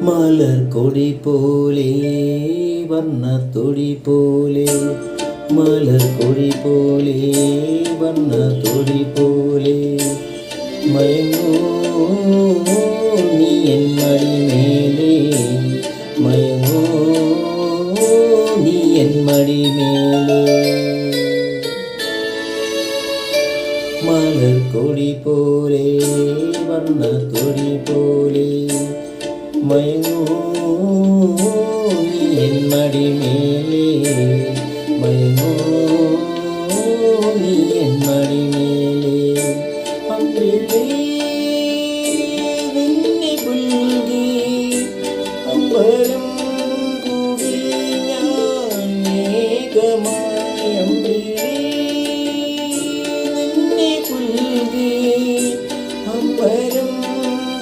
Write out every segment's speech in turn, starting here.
மலர் கொடி போலே வண்ணத்தொடி போலே மலர் கொடி போலே வண்ணத்தொடி போலே மயங்கோ நீ என் மடி மேலே மயங்கோ நீ என் மடி மேலே மலர் கொடி போலே வண்ணத்தொடி போலே மயங்கோ நீ என் மடி மேலே மயங்கோ நீ என் மடி மேலே അമ്പിളി നിന്നെ പുൽകി അമ്പരം കൂടി ഞാൻ മേഘമായി അമ്പിളി നിന്നെ പുൽകി അമ്പരം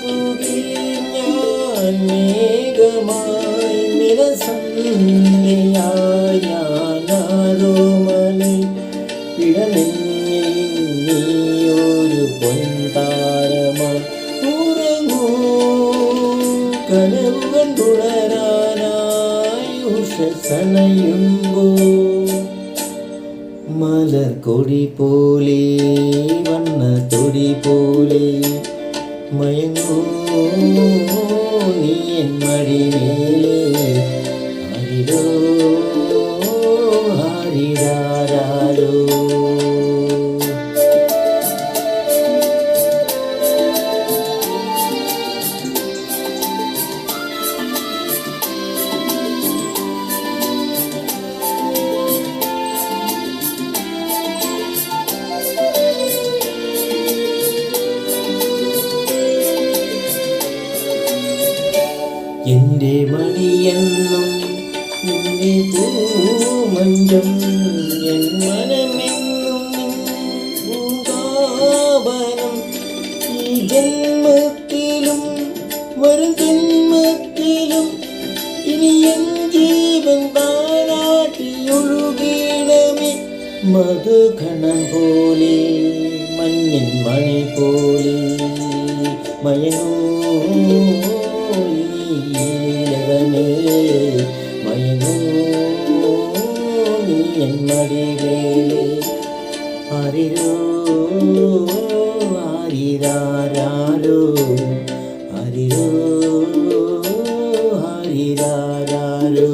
കൂടി ഞാൻ മേഘമായി നിരസന്ധ്യയായി ഞാനാരോമലിൽ ഇടനെഞ്ഞിൽ നീയൊരു പൊൻതാരമായി ഉറങ്ങൂ കനവുകൾ തുടരാനായി ഉഷസനയുമ്പോൾ മലർ കൊടി പോലെ വണ്ണത്തൊടി പോലെ മയങ്ങൂ നീ എൻ മടി മേലെ ആരിരോ ആരിരാരോ എൻ്റെ മടിയെന്നും നിന്റെ പൂമഞ്ചം എൻ മനമെന്നും പൂങ്കാവനം ഈ ജന്മത്തിലും വരും ജന്മത്തിലും ഇനി എൻ ജീവൻ താരാട്ടിയൊഴുകണമേ മധുകണം പോലെ മഞ്ഞൻ മണി പോലെ മയങ്ങൂ മയങ്ങൂ നീ എൻ മടി മേലെ ആരിരോ ആരിരാരോ ആരിരോ ആരിരാരോ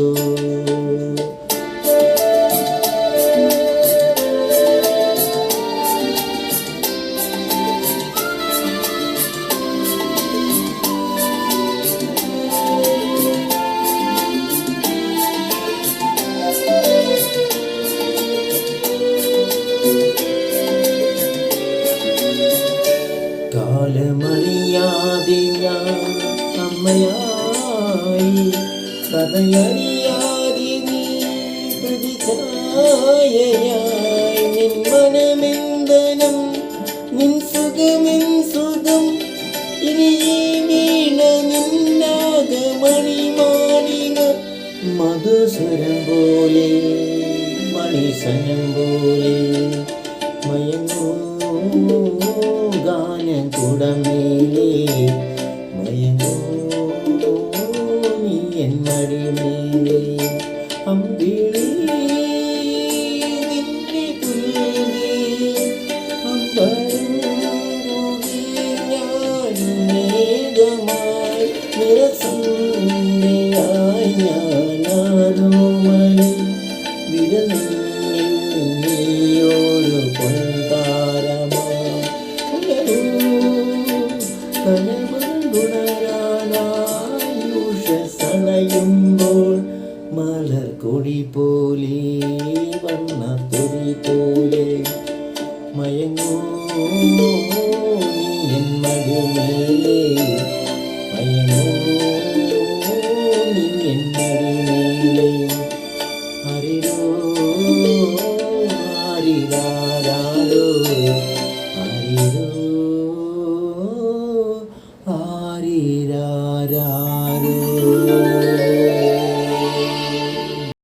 കാലമറിയാതെ ഞാൻ അമ്മയായി കഥയറിയാതെ നീ പ്രതിഛായയായി നിൻ മനമെന്തനം നിൻ സുഖമെൻ സുഖം ഇനി വീണ നിന്നാകമണി മാളിക മധുസ്വരം പോലെ മണിസനം പോലെ മയങ്ങൂ ഗാനം കുടമേലേ മയങ്ങൂ നീ എൻ മടി മേലേ അമ്പിളി നിന്നെ പുൽകി അമ്പരം കൂടി ഞാൻ മേഘമായി നിരസന്ധ്യയായി ഞാനാരോമലിൽ വിരലിൽ നീയൊരു പൊൻതാരമായി ഉഷസണയുമ്പോൾ മലർ കൊടി പോലെ വണ്ണത്തൊടി പോലെ മയങ്ങൂ നീ എൻ മടി മേലെ